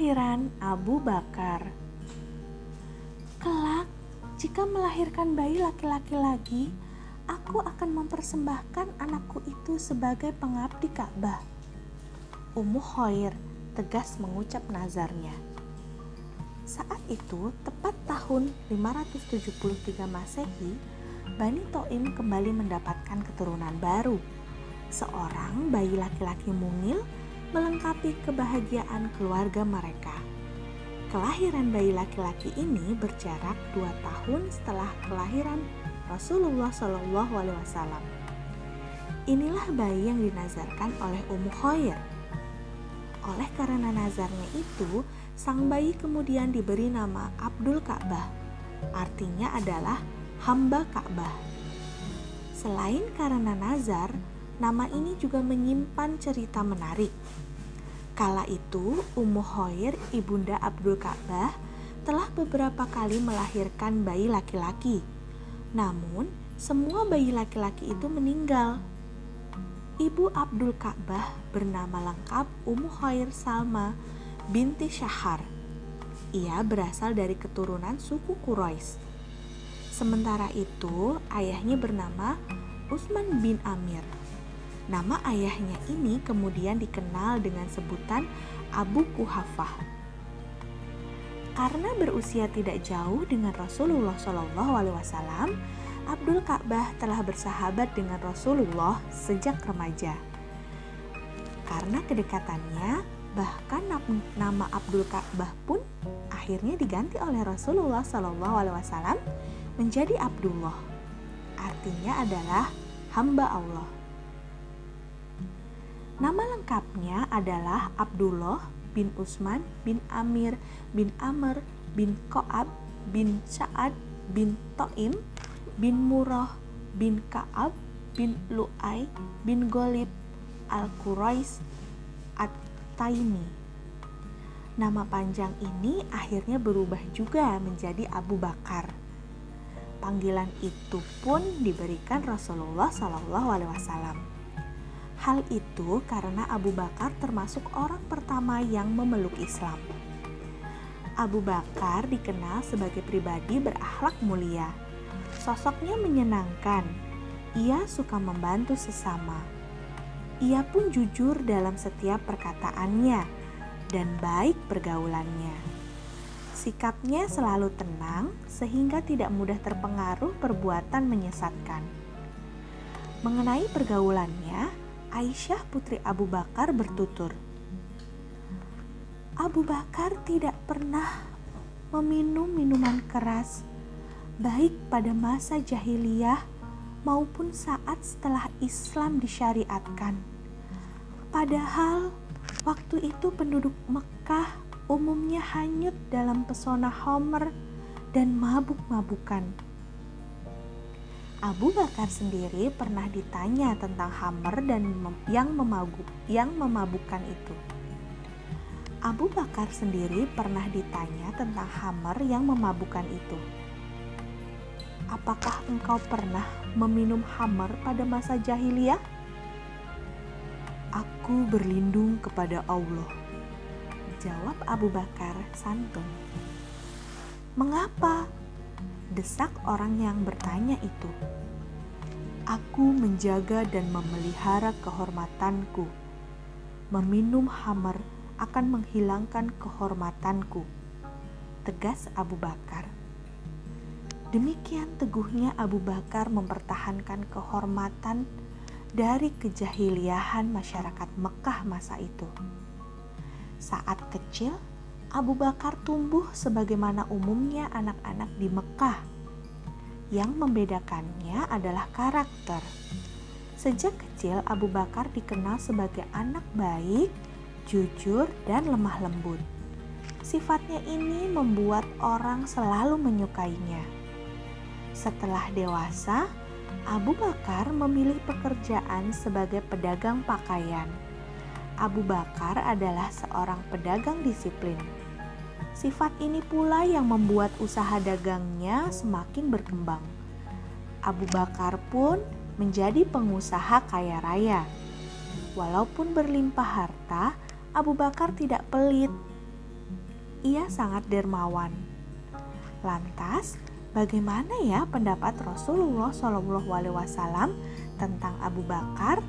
Kelahiran Abu Bakar. Kelak, jika melahirkan bayi laki-laki lagi, aku akan mempersembahkan anakku itu sebagai pengabdi Ka'bah. Ummu Khair tegas mengucap nazarnya. Saat itu, tepat tahun 573 Masehi, Bani Taim kembali mendapatkan keturunan baru. Seorang bayi laki-laki mungil melengkapi kebahagiaan keluarga mereka. Kelahiran bayi laki-laki ini berjarak 2 tahun setelah kelahiran Rasulullah SAW. Inilah bayi yang dinazarkan oleh Ummu Khair. Oleh karena nazarnya itu, sang bayi kemudian diberi nama Abdul Ka'bah, artinya adalah hamba Ka'bah. Selain karena nazar, nama ini juga menyimpan cerita menarik. Kala itu, Ummu Khair, ibunda Abdul Ka'bah, telah beberapa kali melahirkan bayi laki-laki. Namun, semua bayi laki-laki itu meninggal. Ibu Abdul Ka'bah bernama lengkap Ummu Khair Salma binti Syahar. Ia berasal dari keturunan suku Quraisy. Sementara itu, ayahnya bernama Utsman bin Amir. Nama ayahnya ini kemudian dikenal dengan sebutan Abu Quhafah. Karena berusia tidak jauh dengan Rasulullah SAW, Abdul Ka'bah telah bersahabat dengan Rasulullah sejak remaja. Karena kedekatannya, bahkan nama Abdul Ka'bah pun akhirnya diganti oleh Rasulullah SAW menjadi Abdullah. Artinya adalah hamba Allah. Nama lengkapnya adalah Abdullah bin Utsman bin Amir bin Amr bin Ka'ab bin Sa'ad bin Taim bin Murrah bin Ka'ab bin Lu'ay bin Ghalib al-Quraisy at-Taimi. Nama panjang ini akhirnya berubah juga menjadi Abu Bakar. Panggilan itu pun diberikan Rasulullah SAW. Hal itu karena Abu Bakar termasuk orang pertama yang memeluk Islam. Abu Bakar dikenal sebagai pribadi berakhlak mulia. Sosoknya menyenangkan. Ia suka membantu sesama. Ia pun jujur dalam setiap perkataannya dan baik pergaulannya. Sikapnya selalu tenang sehingga tidak mudah terpengaruh perbuatan menyesatkan. Mengenai pergaulannya, Aisyah putri Abu Bakar bertutur, Abu Bakar tidak pernah meminum minuman keras, baik pada masa jahiliyah maupun saat setelah Islam disyariatkan. Padahal waktu itu penduduk Mekah umumnya hanyut dalam pesona Homer dan mabuk-mabukan. Abu Bakar sendiri pernah ditanya tentang Homer dan yang memabukkan itu. Abu Bakar sendiri pernah ditanya tentang Homer yang memabukkan itu. Apakah engkau pernah meminum Homer pada masa jahiliyah? Aku berlindung kepada Allah, jawab Abu Bakar santun. Mengapa? Desak orang yang bertanya itu. Aku menjaga dan memelihara kehormatanku. Meminum Homer akan menghilangkan kehormatanku, tegas Abu Bakar. Demikian teguhnya Abu Bakar mempertahankan kehormatan dari kejahiliahan masyarakat Mekah masa itu. Saat kecil, Abu Bakar tumbuh sebagaimana umumnya anak-anak di Mekah. Yang membedakannya adalah karakter. Sejak kecil, Abu Bakar dikenal sebagai anak baik, jujur, dan lemah lembut. Sifatnya ini membuat orang selalu menyukainya. Setelah dewasa, Abu Bakar memilih pekerjaan sebagai pedagang pakaian. Abu Bakar adalah seorang pedagang disiplin. Sifat ini pula yang membuat usaha dagangnya semakin berkembang. Abu Bakar pun menjadi pengusaha kaya raya. Walaupun berlimpah harta, Abu Bakar tidak pelit. ia sangat dermawan. Lantas, bagaimana ya pendapat Rasulullah SAW tentang Abu Bakar?